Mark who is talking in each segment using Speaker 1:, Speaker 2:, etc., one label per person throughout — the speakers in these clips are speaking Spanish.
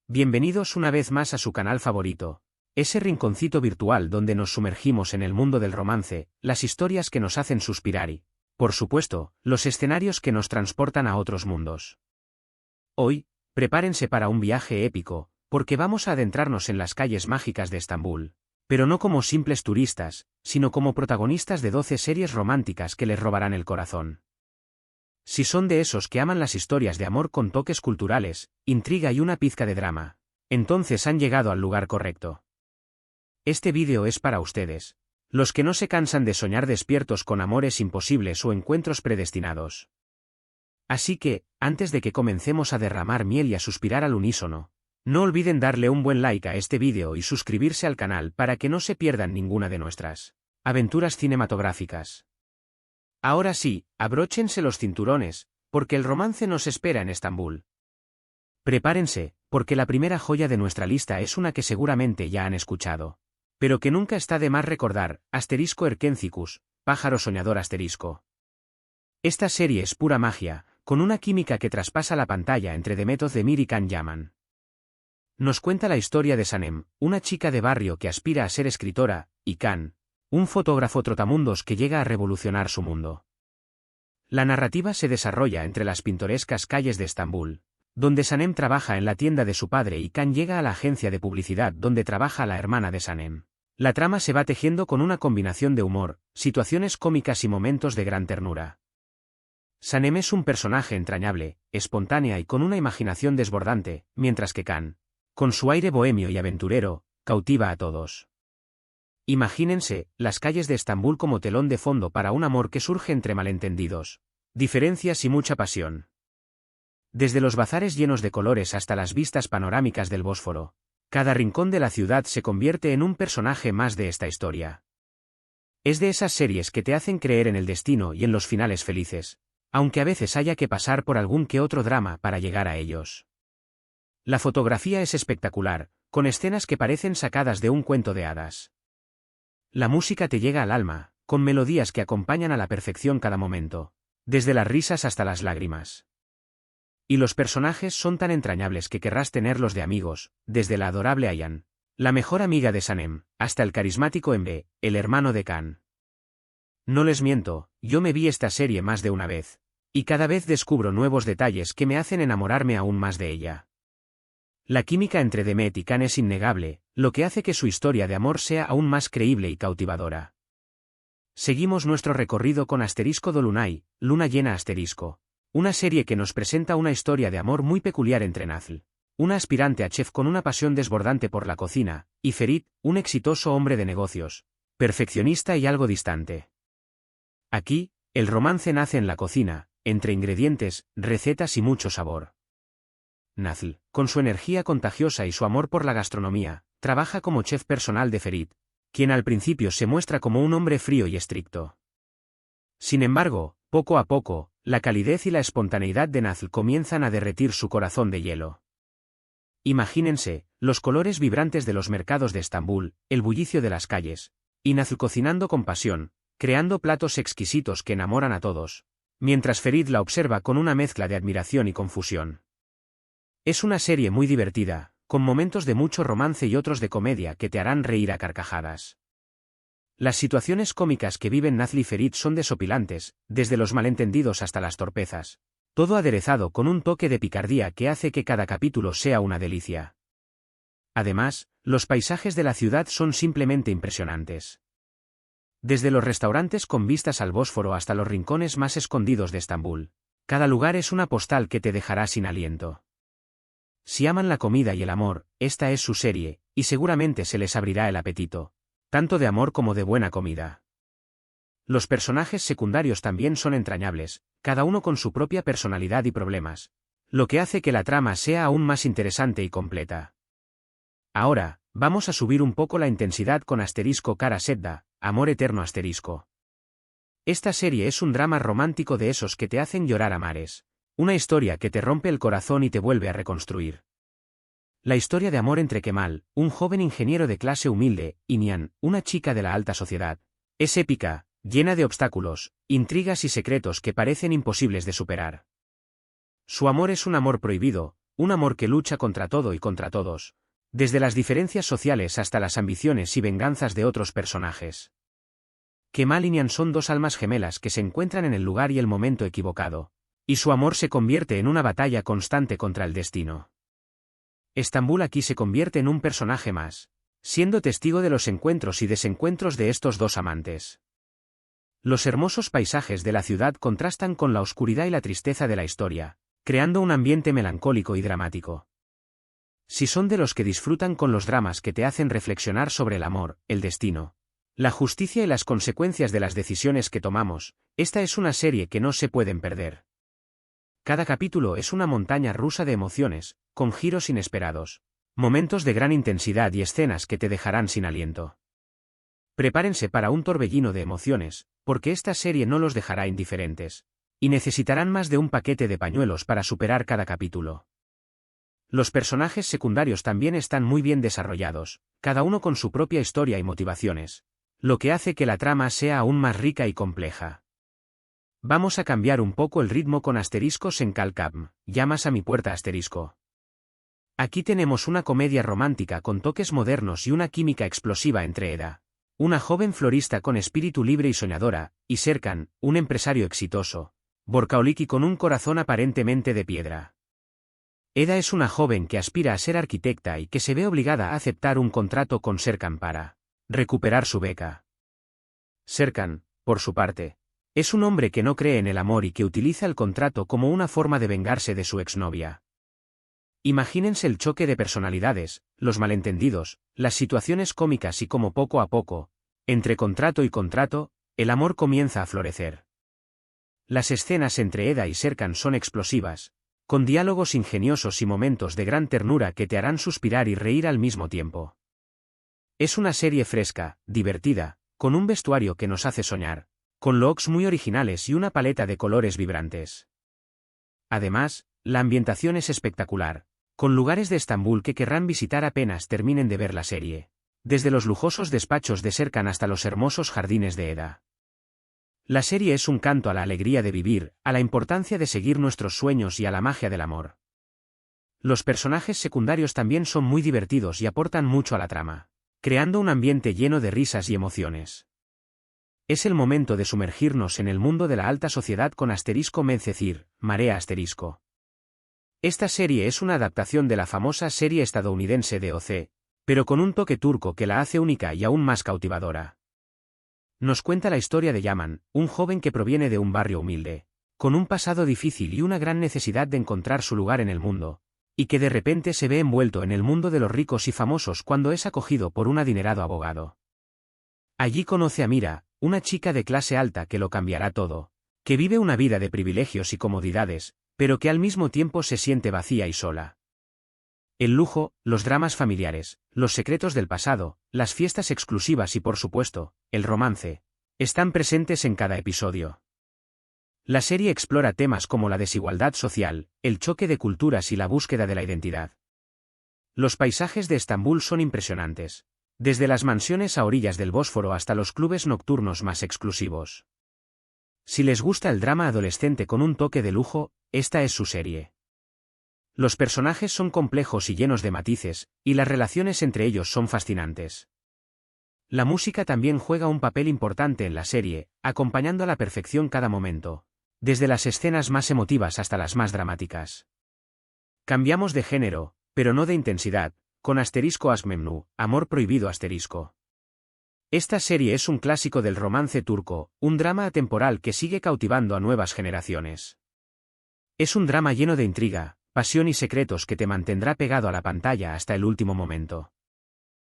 Speaker 1: Bienvenidos una vez más a su canal favorito, ese rinconcito virtual donde nos sumergimos en el mundo del romance, las historias que nos hacen suspirar y, por supuesto, los escenarios que nos transportan a otros mundos. Hoy, prepárense para un viaje épico, porque vamos a adentrarnos en las calles mágicas de Estambul, pero no como simples turistas, sino como protagonistas de 12 series románticas que les robarán el corazón. Si son de esos que aman las historias de amor con toques culturales, intriga y una pizca de drama, entonces han llegado al lugar correcto. Este vídeo es para ustedes, los que no se cansan de soñar despiertos con amores imposibles o encuentros predestinados. Así que, antes de que comencemos a derramar miel y a suspirar al unísono, no olviden darle un buen like a este vídeo y suscribirse al canal para que no se pierdan ninguna de nuestras aventuras cinematográficas. Ahora sí, abróchense los cinturones, porque el romance nos espera en Estambul. Prepárense, porque la primera joya de nuestra lista es una que seguramente ya han escuchado, pero que nunca está de más recordar, *Erkencicus, pájaro soñador *. Esta serie es pura magia, con una química que traspasa la pantalla entre Demet Özdemir y Can Yaman. Nos cuenta la historia de Sanem, una chica de barrio que aspira a ser escritora, y Can, un fotógrafo trotamundos que llega a revolucionar su mundo. La narrativa se desarrolla entre las pintorescas calles de Estambul, donde Sanem trabaja en la tienda de su padre y Can llega a la agencia de publicidad donde trabaja la hermana de Sanem. La trama se va tejiendo con una combinación de humor, situaciones cómicas y momentos de gran ternura. Sanem es un personaje entrañable, espontánea y con una imaginación desbordante, mientras que Can, con su aire bohemio y aventurero, cautiva a todos. Imagínense, las calles de Estambul como telón de fondo para un amor que surge entre malentendidos, diferencias y mucha pasión. Desde los bazares llenos de colores hasta las vistas panorámicas del Bósforo, cada rincón de la ciudad se convierte en un personaje más de esta historia. Es de esas series que te hacen creer en el destino y en los finales felices, aunque a veces haya que pasar por algún que otro drama para llegar a ellos. La fotografía es espectacular, con escenas que parecen sacadas de un cuento de hadas. La música te llega al alma, con melodías que acompañan a la perfección cada momento, desde las risas hasta las lágrimas. Y los personajes son tan entrañables que querrás tenerlos de amigos, desde la adorable Ayan, la mejor amiga de Sanem, hasta el carismático Emre, el hermano de Can. No les miento, yo me vi esta serie más de una vez, y cada vez descubro nuevos detalles que me hacen enamorarme aún más de ella. La química entre Demet y Can es innegable, lo que hace que su historia de amor sea aún más creíble y cautivadora. Seguimos nuestro recorrido con *Dolunay, luna llena *, una serie que nos presenta una historia de amor muy peculiar entre Nazl, una aspirante a chef con una pasión desbordante por la cocina, y Ferit, un exitoso hombre de negocios, perfeccionista y algo distante. Aquí, el romance nace en la cocina, entre ingredientes, recetas y mucho sabor. Nazl, con su energía contagiosa y su amor por la gastronomía, trabaja como chef personal de Ferit, quien al principio se muestra como un hombre frío y estricto. Sin embargo, poco a poco, la calidez y la espontaneidad de Nazl comienzan a derretir su corazón de hielo. Imagínense, los colores vibrantes de los mercados de Estambul, el bullicio de las calles, y Nazl cocinando con pasión, creando platos exquisitos que enamoran a todos, mientras Ferit la observa con una mezcla de admiración y confusión. Es una serie muy divertida, con momentos de mucho romance y otros de comedia que te harán reír a carcajadas. Las situaciones cómicas que viven Nazl y Ferit son desopilantes, desde los malentendidos hasta las torpezas, todo aderezado con un toque de picardía que hace que cada capítulo sea una delicia. Además, los paisajes de la ciudad son simplemente impresionantes. Desde los restaurantes con vistas al Bósforo hasta los rincones más escondidos de Estambul, cada lugar es una postal que te dejará sin aliento. Si aman la comida y el amor, esta es su serie, y seguramente se les abrirá el apetito, tanto de amor como de buena comida. Los personajes secundarios también son entrañables, cada uno con su propia personalidad y problemas, lo que hace que la trama sea aún más interesante y completa. Ahora, vamos a subir un poco la intensidad con *Kara Sedda, amor eterno *. Esta serie es un drama romántico de esos que te hacen llorar a mares. Una historia que te rompe el corazón y te vuelve a reconstruir. La historia de amor entre Kemal, un joven ingeniero de clase humilde, y Nihan, una chica de la alta sociedad, es épica, llena de obstáculos, intrigas y secretos que parecen imposibles de superar. Su amor es un amor prohibido, un amor que lucha contra todo y contra todos, desde las diferencias sociales hasta las ambiciones y venganzas de otros personajes. Kemal y Nian son dos almas gemelas que se encuentran en el lugar y el momento equivocado, y su amor se convierte en una batalla constante contra el destino. Estambul aquí se convierte en un personaje más, siendo testigo de los encuentros y desencuentros de estos dos amantes. Los hermosos paisajes de la ciudad contrastan con la oscuridad y la tristeza de la historia, creando un ambiente melancólico y dramático. Si son de los que disfrutan con los dramas que te hacen reflexionar sobre el amor, el destino, la justicia y las consecuencias de las decisiones que tomamos, esta es una serie que no se pueden perder. Cada capítulo es una montaña rusa de emociones, con giros inesperados, momentos de gran intensidad y escenas que te dejarán sin aliento. Prepárense para un torbellino de emociones, porque esta serie no los dejará indiferentes, y necesitarán más de un paquete de pañuelos para superar cada capítulo. Los personajes secundarios también están muy bien desarrollados, cada uno con su propia historia y motivaciones, lo que hace que la trama sea aún más rica y compleja. Vamos a cambiar un poco el ritmo con asteriscos en Calcam, llamas a mi puerta asterisco. Aquí tenemos una comedia romántica con toques modernos y una química explosiva entre Eda, una joven florista con espíritu libre y soñadora, y Serkan, un empresario exitoso, Borcaoliki con un corazón aparentemente de piedra. Eda es una joven que aspira a ser arquitecta y que se ve obligada a aceptar un contrato con Serkan para recuperar su beca. Serkan, por su parte, es un hombre que no cree en el amor y que utiliza el contrato como una forma de vengarse de su exnovia. Imagínense el choque de personalidades, los malentendidos, las situaciones cómicas y cómo poco a poco, entre contrato y contrato, el amor comienza a florecer. Las escenas entre Eda y Serkan son explosivas, con diálogos ingeniosos y momentos de gran ternura que te harán suspirar y reír al mismo tiempo. Es una serie fresca, divertida, con un vestuario que nos hace soñar, con looks muy originales y una paleta de colores vibrantes. Además, la ambientación es espectacular, con lugares de Estambul que querrán visitar apenas terminen de ver la serie, desde los lujosos despachos de Serkan hasta los hermosos jardines de Eda. La serie es un canto a la alegría de vivir, a la importancia de seguir nuestros sueños y a la magia del amor. Los personajes secundarios también son muy divertidos y aportan mucho a la trama, creando un ambiente lleno de risas y emociones. Es el momento de sumergirnos en el mundo de la alta sociedad con asterisco Medcezir, Marea asterisco. Esta serie es una adaptación de la famosa serie estadounidense de OC, pero con un toque turco que la hace única y aún más cautivadora. Nos cuenta la historia de Yaman, un joven que proviene de un barrio humilde, con un pasado difícil y una gran necesidad de encontrar su lugar en el mundo, y que de repente se ve envuelto en el mundo de los ricos y famosos cuando es acogido por un adinerado abogado. Allí conoce a Mira, una chica de clase alta que lo cambiará todo, que vive una vida de privilegios y comodidades, pero que al mismo tiempo se siente vacía y sola. El lujo, los dramas familiares, los secretos del pasado, las fiestas exclusivas y por supuesto, el romance, están presentes en cada episodio. La serie explora temas como la desigualdad social, el choque de culturas y la búsqueda de la identidad. Los paisajes de Estambul son impresionantes, desde las mansiones a orillas del Bósforo hasta los clubes nocturnos más exclusivos. Si les gusta el drama adolescente con un toque de lujo, esta es su serie. Los personajes son complejos y llenos de matices, y las relaciones entre ellos son fascinantes. La música también juega un papel importante en la serie, acompañando a la perfección cada momento, desde las escenas más emotivas hasta las más dramáticas. Cambiamos de género, pero no de intensidad, con asterisco Asmemnu, amor prohibido asterisco. Esta serie es un clásico del romance turco, un drama atemporal que sigue cautivando a nuevas generaciones. Es un drama lleno de intriga, pasión y secretos que te mantendrá pegado a la pantalla hasta el último momento.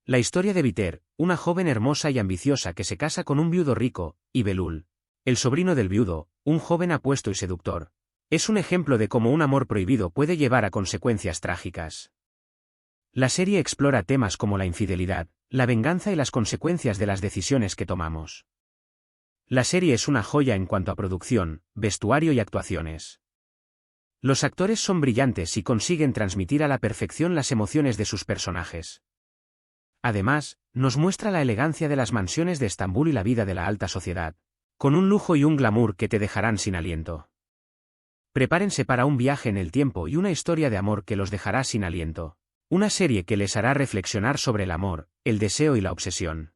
Speaker 1: La historia de Biter, una joven hermosa y ambiciosa que se casa con un viudo rico, y Belul, el sobrino del viudo, un joven apuesto y seductor, es un ejemplo de cómo un amor prohibido puede llevar a consecuencias trágicas. La serie explora temas como la infidelidad, la venganza y las consecuencias de las decisiones que tomamos. La serie es una joya en cuanto a producción, vestuario y actuaciones. Los actores son brillantes y consiguen transmitir a la perfección las emociones de sus personajes. Además, nos muestra la elegancia de las mansiones de Estambul y la vida de la alta sociedad, con un lujo y un glamour que te dejarán sin aliento. Prepárense para un viaje en el tiempo y una historia de amor que los dejará sin aliento. Una serie que les hará reflexionar sobre el amor, el deseo y la obsesión.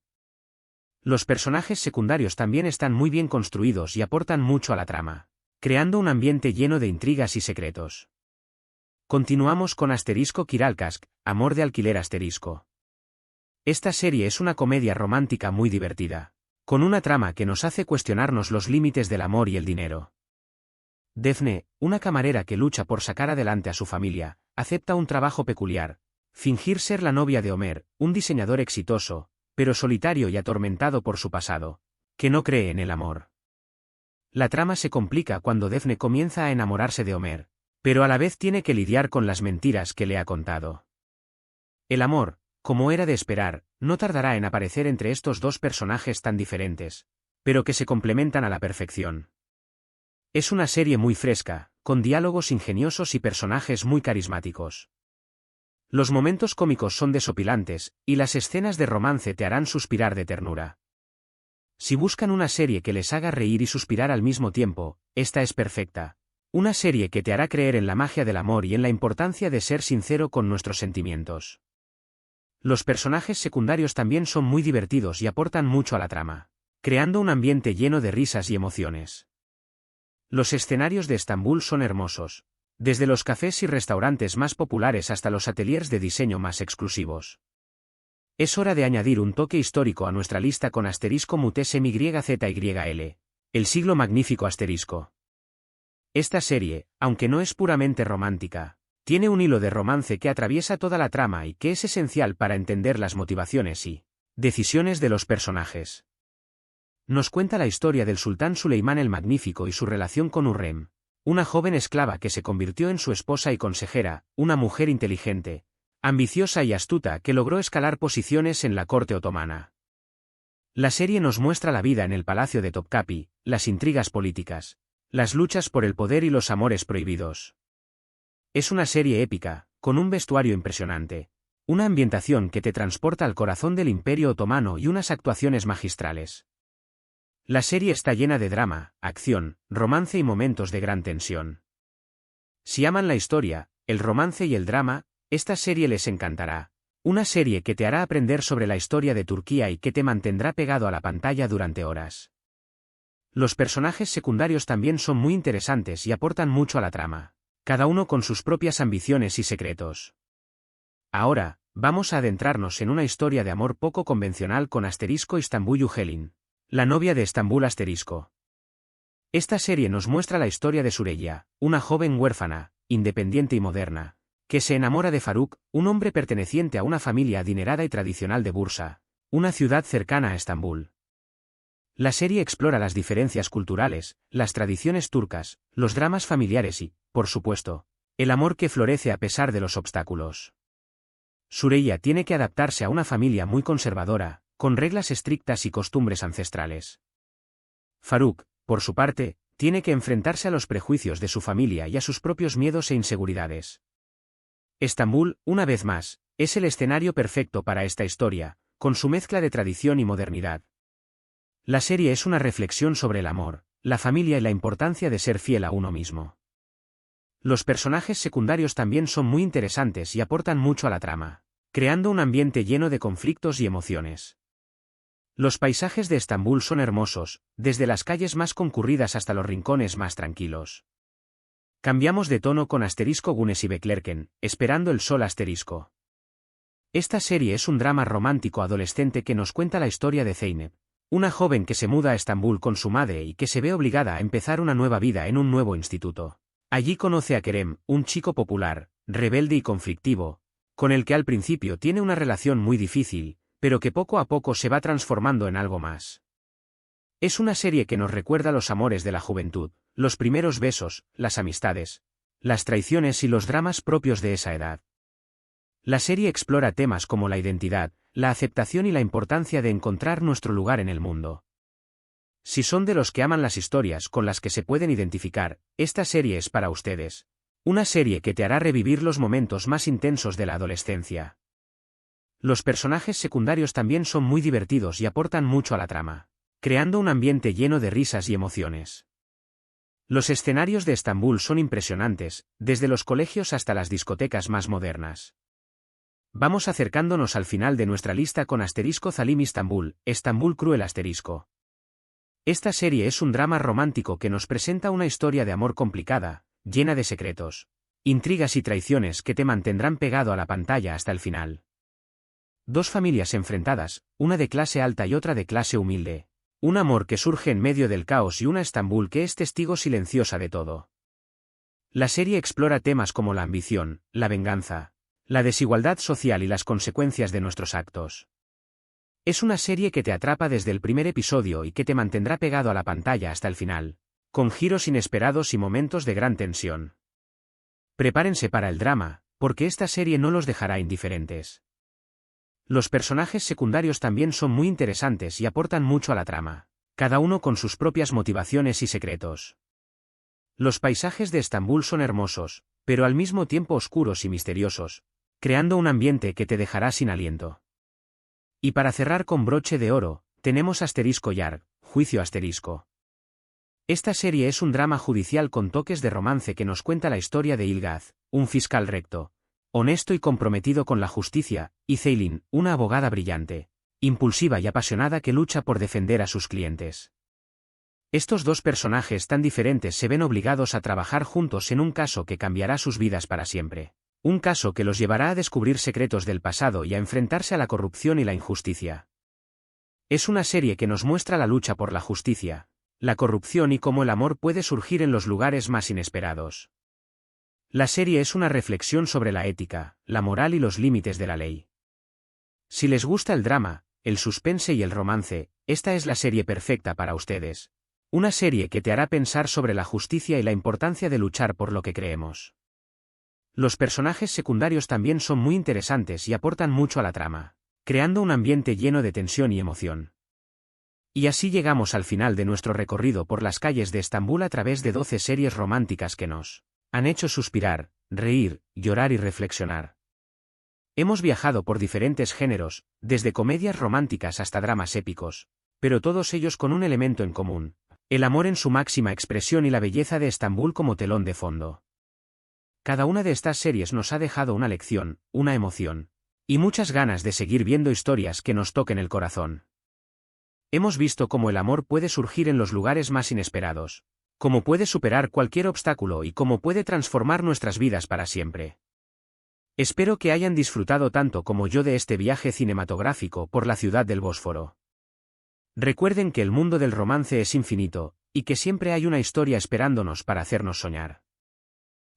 Speaker 1: Los personajes secundarios también están muy bien construidos y aportan mucho a la trama, creando un ambiente lleno de intrigas y secretos. Continuamos con Asterisco Kiralkask, Amor de alquiler asterisco. Esta serie es una comedia romántica muy divertida, con una trama que nos hace cuestionarnos los límites del amor y el dinero. Daphne, una camarera que lucha por sacar adelante a su familia, acepta un trabajo peculiar: fingir ser la novia de Homer, un diseñador exitoso, pero solitario y atormentado por su pasado, que no cree en el amor. La trama se complica cuando Daphne comienza a enamorarse de Homer, pero a la vez tiene que lidiar con las mentiras que le ha contado. El amor, como era de esperar, no tardará en aparecer entre estos dos personajes tan diferentes, pero que se complementan a la perfección. Es una serie muy fresca, con diálogos ingeniosos y personajes muy carismáticos. Los momentos cómicos son desopilantes, y las escenas de romance te harán suspirar de ternura. Si buscan una serie que les haga reír y suspirar al mismo tiempo, esta es perfecta. Una serie que te hará creer en la magia del amor y en la importancia de ser sincero con nuestros sentimientos. Los personajes secundarios también son muy divertidos y aportan mucho a la trama, creando un ambiente lleno de risas y emociones. Los escenarios de Estambul son hermosos, desde los cafés y restaurantes más populares hasta los ateliers de diseño más exclusivos. Es hora de añadir un toque histórico a nuestra lista con Asterisco Mutes MYZYL, El siglo magnífico asterisco. Esta serie, aunque no es puramente romántica, tiene un hilo de romance que atraviesa toda la trama y que es esencial para entender las motivaciones y decisiones de los personajes. Nos cuenta la historia del sultán Suleimán el Magnífico y su relación con Hurrem, una joven esclava que se convirtió en su esposa y consejera, una mujer inteligente, ambiciosa y astuta que logró escalar posiciones en la corte otomana. La serie nos muestra la vida en el palacio de Topkapi, las intrigas políticas, las luchas por el poder y los amores prohibidos. Es una serie épica, con un vestuario impresionante, una ambientación que te transporta al corazón del Imperio Otomano y unas actuaciones magistrales. La serie está llena de drama, acción, romance y momentos de gran tensión. Si aman la historia, el romance y el drama, esta serie les encantará. Una serie que te hará aprender sobre la historia de Turquía y que te mantendrá pegado a la pantalla durante horas. Los personajes secundarios también son muy interesantes y aportan mucho a la trama, cada uno con sus propias ambiciones y secretos. Ahora, vamos a adentrarnos en una historia de amor poco convencional con Asterisco Istanbul Yücelin, la novia de Estambul asterisco. Esta serie nos muestra la historia de Süreyya, una joven huérfana, independiente y moderna, que se enamora de Faruk, un hombre perteneciente a una familia adinerada y tradicional de Bursa, una ciudad cercana a Estambul. La serie explora las diferencias culturales, las tradiciones turcas, los dramas familiares y, por supuesto, el amor que florece a pesar de los obstáculos. Süreyya tiene que adaptarse a una familia muy conservadora, con reglas estrictas y costumbres ancestrales. Faruk, por su parte, tiene que enfrentarse a los prejuicios de su familia y a sus propios miedos e inseguridades. Estambul, una vez más, es el escenario perfecto para esta historia, con su mezcla de tradición y modernidad. La serie es una reflexión sobre el amor, la familia y la importancia de ser fiel a uno mismo. Los personajes secundarios también son muy interesantes y aportan mucho a la trama, creando un ambiente lleno de conflictos y emociones. Los paisajes de Estambul son hermosos, desde las calles más concurridas hasta los rincones más tranquilos. Cambiamos de tono con Asterisco Güneş y Beklerken, Esperando el sol asterisco. Esta serie es un drama romántico adolescente que nos cuenta la historia de Zeynep, una joven que se muda a Estambul con su madre y que se ve obligada a empezar una nueva vida en un nuevo instituto. Allí conoce a Kerem, un chico popular, rebelde y conflictivo, con el que al principio tiene una relación muy difícil, pero que poco a poco se va transformando en algo más. Es una serie que nos recuerda los amores de la juventud, los primeros besos, las amistades, las traiciones y los dramas propios de esa edad. La serie explora temas como la identidad, la aceptación y la importancia de encontrar nuestro lugar en el mundo. Si son de los que aman las historias con las que se pueden identificar, esta serie es para ustedes. Una serie que te hará revivir los momentos más intensos de la adolescencia. Los personajes secundarios también son muy divertidos y aportan mucho a la trama, creando un ambiente lleno de risas y emociones. Los escenarios de Estambul son impresionantes, desde los colegios hasta las discotecas más modernas. Vamos acercándonos al final de nuestra lista con Zalim Istanbul, Estambul Cruel *. Esta serie es un drama romántico que nos presenta una historia de amor complicada, llena de secretos, intrigas y traiciones que te mantendrán pegado a la pantalla hasta el final. Dos familias enfrentadas, una de clase alta y otra de clase humilde. Un amor que surge en medio del caos y una Estambul que es testigo silenciosa de todo. La serie explora temas como la ambición, la venganza, la desigualdad social y las consecuencias de nuestros actos. Es una serie que te atrapa desde el primer episodio y que te mantendrá pegado a la pantalla hasta el final, con giros inesperados y momentos de gran tensión. Prepárense para el drama, porque esta serie no los dejará indiferentes. Los personajes secundarios también son muy interesantes y aportan mucho a la trama, cada uno con sus propias motivaciones y secretos. Los paisajes de Estambul son hermosos, pero al mismo tiempo oscuros y misteriosos, creando un ambiente que te dejará sin aliento. Y para cerrar con broche de oro, tenemos *Yar, Juicio *. Esta serie es un drama judicial con toques de romance que nos cuenta la historia de Ilgaz, un fiscal recto, honesto y comprometido con la justicia, y Ceylin, una abogada brillante, impulsiva y apasionada que lucha por defender a sus clientes. Estos dos personajes tan diferentes se ven obligados a trabajar juntos en un caso que cambiará sus vidas para siempre. Un caso que los llevará a descubrir secretos del pasado y a enfrentarse a la corrupción y la injusticia. Es una serie que nos muestra la lucha por la justicia, la corrupción y cómo el amor puede surgir en los lugares más inesperados. La serie es una reflexión sobre la ética, la moral y los límites de la ley. Si les gusta el drama, el suspense y el romance, esta es la serie perfecta para ustedes. Una serie que te hará pensar sobre la justicia y la importancia de luchar por lo que creemos. Los personajes secundarios también son muy interesantes y aportan mucho a la trama, creando un ambiente lleno de tensión y emoción. Y así llegamos al final de nuestro recorrido por las calles de Estambul a través de 12 series románticas que nos han hecho suspirar, reír, llorar y reflexionar. Hemos viajado por diferentes géneros, desde comedias románticas hasta dramas épicos, pero todos ellos con un elemento en común: el amor en su máxima expresión y la belleza de Estambul como telón de fondo. Cada una de estas series nos ha dejado una lección, una emoción, y muchas ganas de seguir viendo historias que nos toquen el corazón. Hemos visto cómo el amor puede surgir en los lugares más inesperados, cómo puede superar cualquier obstáculo y cómo puede transformar nuestras vidas para siempre. Espero que hayan disfrutado tanto como yo de este viaje cinematográfico por la ciudad del Bósforo. Recuerden que el mundo del romance es infinito, y que siempre hay una historia esperándonos para hacernos soñar.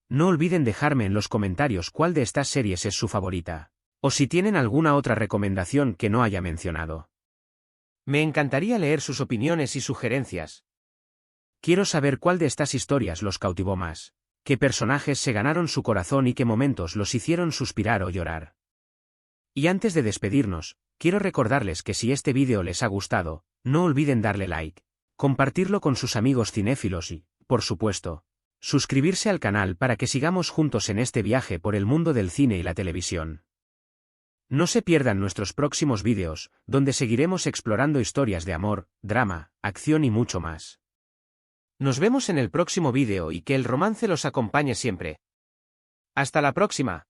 Speaker 1: No olviden dejarme en los comentarios cuál de estas series es su favorita, o si tienen alguna otra recomendación que no haya mencionado. Me encantaría leer sus opiniones y sugerencias. Quiero saber cuál de estas historias los cautivó más, qué personajes se ganaron su corazón y qué momentos los hicieron suspirar o llorar. Y antes de despedirnos, quiero recordarles que si este vídeo les ha gustado, no olviden darle like, compartirlo con sus amigos cinéfilos y, por supuesto, suscribirse al canal para que sigamos juntos en este viaje por el mundo del cine y la televisión. No se pierdan nuestros próximos vídeos, donde seguiremos explorando historias de amor, drama, acción y mucho más. Nos vemos en el próximo vídeo y que el romance los acompañe siempre. ¡Hasta la próxima!